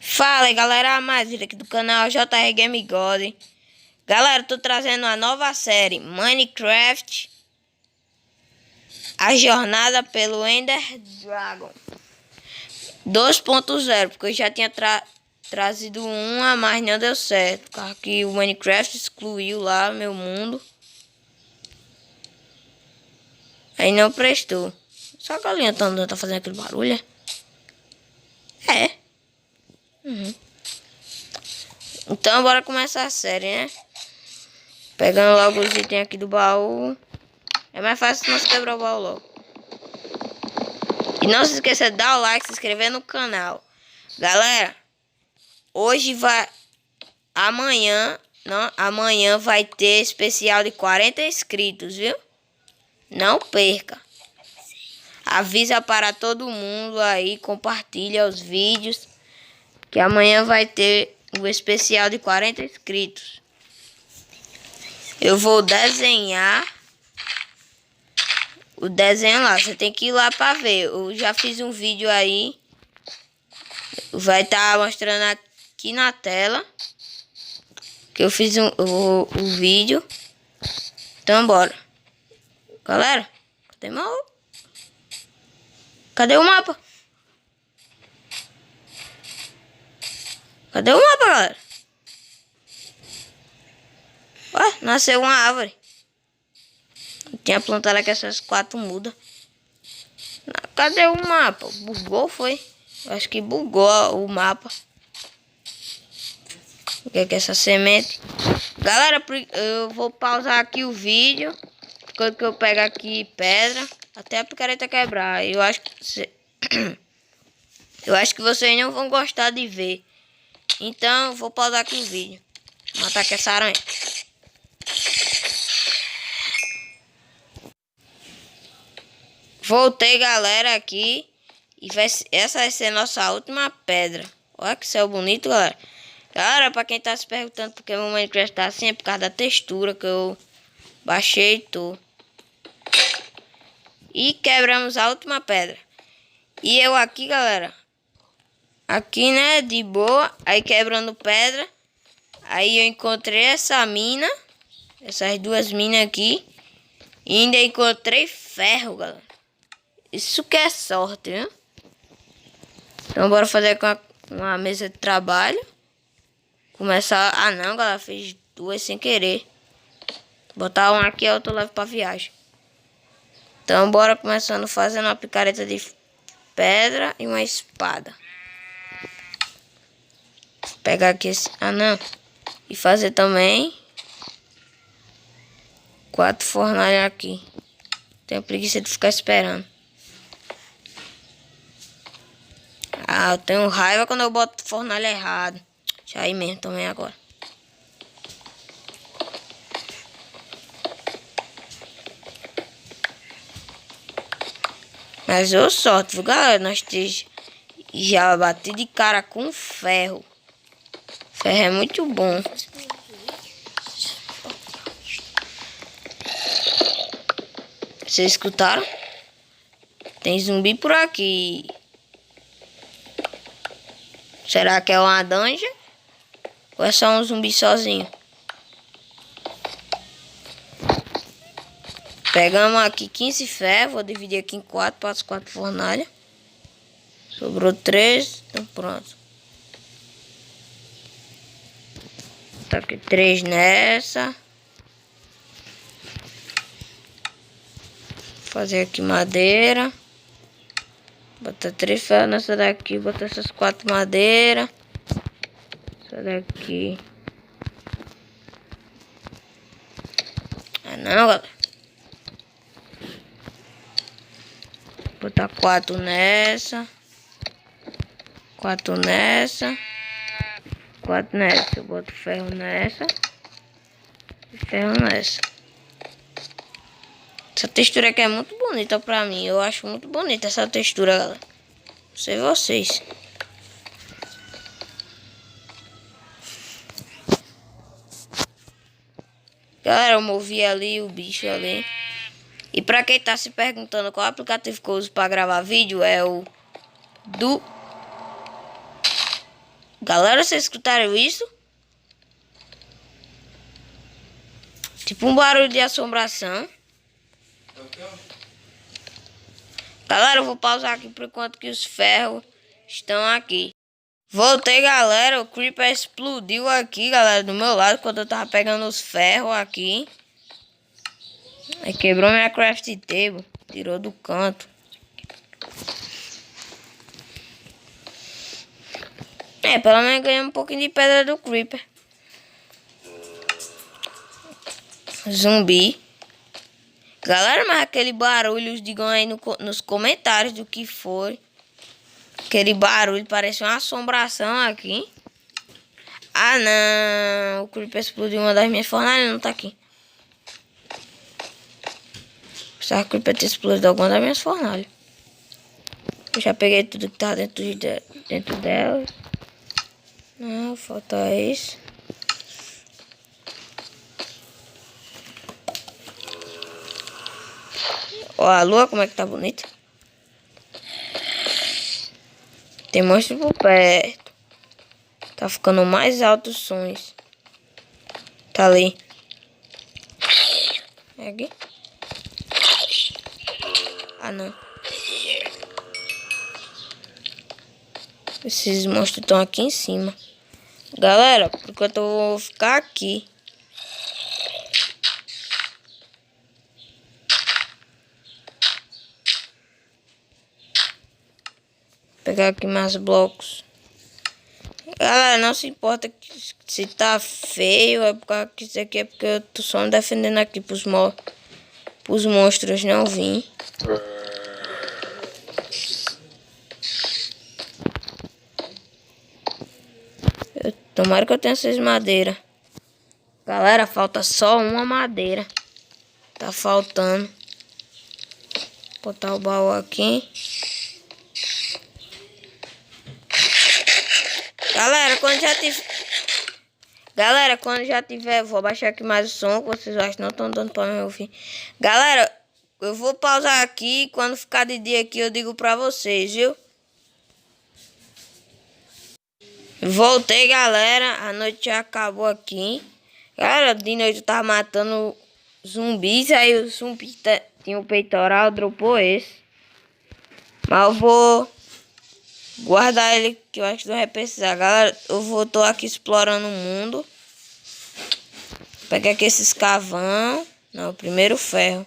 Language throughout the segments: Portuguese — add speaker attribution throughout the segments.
Speaker 1: Fala aí, galera, mais vídeo aqui do canal JR Game God. Galera, tô trazendo uma nova série, Minecraft, a jornada pelo Ender Dragon 2.0, porque eu já tinha trazido uma, mas não deu certo, porque o Minecraft excluiu lá meu mundo. Aí não prestou. Só a galinha tá fazendo aquele barulho, é? Então bora começar a série, né? Pegando logo os itens aqui do baú. É mais fácil nós quebrar o baú logo. E não se esqueça de dar o like, se inscrever no canal. Galera, hoje vai... Amanhã vai ter especial de 40 inscritos, viu? Não perca. Avisa para todo mundo aí, compartilha os vídeos. Que amanhã vai ter o especial de 40 inscritos. Eu vou desenhar o desenho lá. Você tem que ir lá para ver. Eu já fiz um vídeo aí. Vai estar mostrando aqui na tela. Que eu fiz o vídeo. Então bora. Galera, cadê o mapa? Cadê o mapa, galera? Ué, nasceu uma árvore. Eu tinha plantado aqui essas 4 mudas. Cadê o mapa? Bugou, foi? Eu acho que bugou o mapa. O que é essa semente? Galera, eu vou pausar aqui o vídeo. Quando eu pego aqui pedra, até a picareta quebrar. Eu acho que eu acho que vocês não vão gostar de ver. Então eu vou pausar aqui o vídeo. Matar aqui essa aranha. Voltei, galera, aqui. E essa vai ser nossa última pedra. Olha que céu bonito, galera. Galera, pra quem tá se perguntando porque meu Minecraft tá assim, é por causa da textura que eu baixei e tudo. E quebramos a última pedra. E eu aqui, galera. Aqui, né, de boa. Aí quebrando pedra. Aí eu encontrei essa mina. Essas 2 minas aqui. E ainda encontrei ferro, galera. Isso que é sorte, viu? Então bora fazer com uma mesa de trabalho. Começar... Ah não, galera. Fiz 2 sem querer. Botar uma aqui e a outra eu levo pra viagem. Então bora começando fazendo uma picareta de pedra e uma espada. Vou pegar aqui esse... Ah não. E fazer também 4 fornalhas aqui. Tenho preguiça de ficar esperando. Ah, eu tenho raiva quando eu boto fornalha errado. Já aí mesmo também agora. Mas eu sorte, viu, galera? Nós já bati de cara com ferro. Ferro é muito bom. Vocês escutaram? Tem zumbi por aqui. Será que é uma dungeon? Ou é só um zumbi sozinho? Pegamos aqui 15 ferros. Vou dividir aqui em 4 para as 4 fornalhas. Sobrou 3. Então pronto. Tá aqui 3 nessa. Fazer aqui madeira. Botar 3 ferros nessa daqui. Botar essas 4 madeiras. Essa daqui. Ah não, galera. Botar 4 nessa. 4 nessa. 4 nessa. Eu boto ferro nessa. E ferro nessa. Essa textura aqui é muito bonita pra mim. Eu acho muito bonita essa textura, galera. Não sei vocês. Galera, eu movi ali o bicho ali. E pra quem tá se perguntando qual aplicativo que eu uso pra gravar vídeo, é o Galera, vocês escutaram isso? Tipo um barulho de assombração. Galera, eu vou pausar aqui por enquanto que os ferros estão aqui. Voltei, galera. O Creeper explodiu aqui, galera, do meu lado, quando eu tava pegando os ferros aqui. Aí quebrou minha craft table. Tirou do canto. Pelo menos ganhei um pouquinho de pedra do Creeper. Zumbi. Galera, mas aquele barulho, digam aí nos comentários do que foi. Aquele barulho parece uma assombração aqui. Ah, não. O Creeper explodiu uma das minhas fornalhas, não tá aqui. Precisava que o Creeper ter explodido alguma das minhas fornalhas. Eu já peguei tudo que tá dentro dela. Não, falta isso. Ó, a lua como é que tá bonita. Tem monstro por perto. Tá ficando mais alto os sons. Tá ali. É aqui? Ah, não. Esses monstros estão aqui em cima. Galera, por enquanto eu vou ficar aqui. Pegar aqui mais blocos. Galera, não se importa se tá feio. É porque isso aqui é porque eu tô só me defendendo aqui pros monstros não vir. Tomara que eu tenha essas madeiras. Galera, falta só uma madeira. Tá faltando. Vou botar o baú aqui. Galera, quando já tiver, vou abaixar aqui mais o som, que vocês acham que não estão dando pra me ouvir. Galera, eu vou pausar aqui, quando ficar de dia aqui eu digo pra vocês, viu? Voltei, galera, a noite já acabou aqui. Galera, de noite eu tava matando zumbis, aí o zumbi tinha o peitoral, dropou esse. Mas eu vou guardar ele, que eu acho que não vai precisar. Galera, tô aqui explorando o mundo. Peguei aqui esses cavão. Não, o primeiro ferro.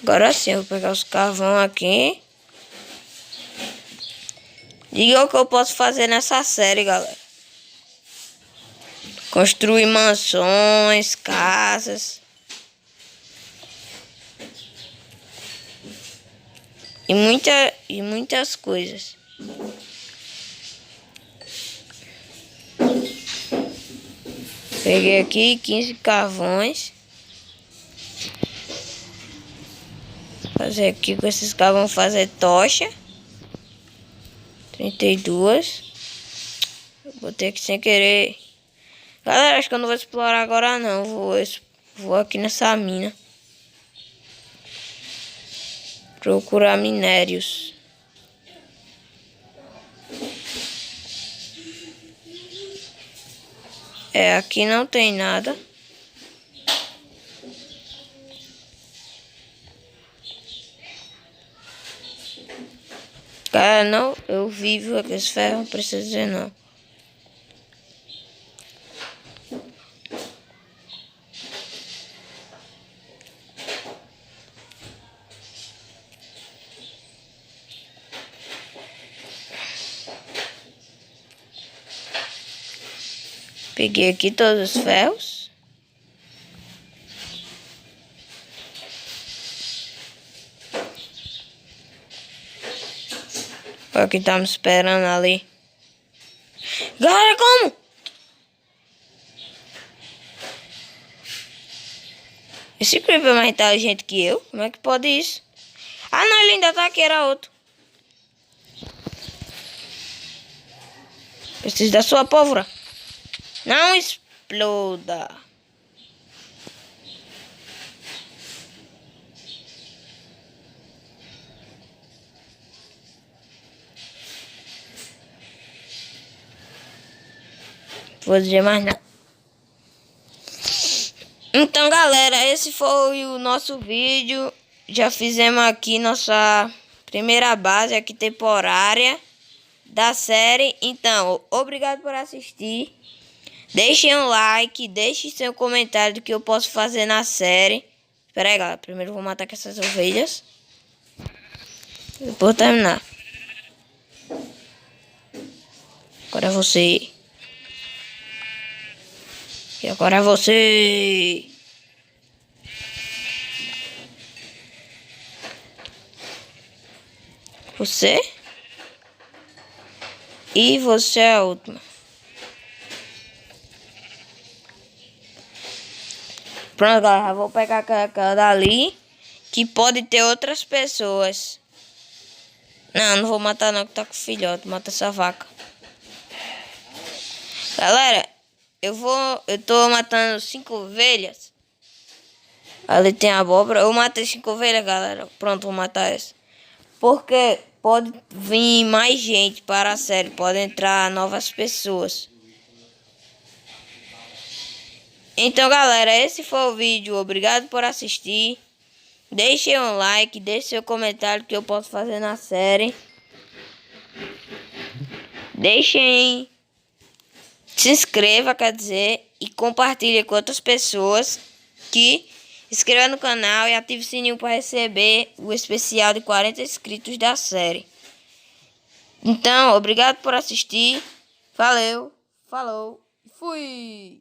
Speaker 1: Agora sim, eu vou pegar os carvão aqui. Diga o que eu posso fazer nessa série, galera. Construir mansões, casas. E muitas coisas. Peguei aqui 15 carvões. Fazer aqui com esses carvões, fazer tocha. 32. Botei aqui sem querer. Galera, acho que eu não vou explorar agora não. Vou aqui nessa mina. Procurar minérios. Aqui não tem nada. Cara, não, eu vivo aqui esse ferro, não precisa dizer não. Peguei aqui todos os ferros. Olha que tá me esperando ali. Galera, como? Esse creeper é mais inteligente que eu? Como é que pode isso? Ah, não, ele ainda tá aqui, era outro. Preciso da sua pólvora. Não exploda. Vou dizer mais nada. Então, galera, esse foi o nosso vídeo. Já fizemos aqui nossa primeira base aqui temporária da série. Então, obrigado por assistir. Deixem um like, deixem seu comentário do que eu posso fazer na série. Espera aí, galera. Primeiro eu vou matar aqui essas ovelhas. Depois terminar. Agora é você. E agora é você. Você. E você é a última. Pronto, galera. Vou pegar aquela dali. Que pode ter outras pessoas. Não vou matar não, que tá com filhote. Mata essa vaca. Galera, eu tô matando 5 ovelhas. Ali tem a abóbora. Eu matei 5 ovelhas, galera. Pronto, vou matar essa. Porque pode vir mais gente para a série. Pode entrar novas pessoas. Então, galera, esse foi o vídeo. Obrigado por assistir. Deixem um like, deixe seu comentário que eu posso fazer na série. Deixem... Se inscreva, quer dizer, e compartilhe com outras pessoas. Que inscreva no canal e ative o sininho para receber o especial de 40 inscritos da série. Então, obrigado por assistir. Valeu, falou, fui!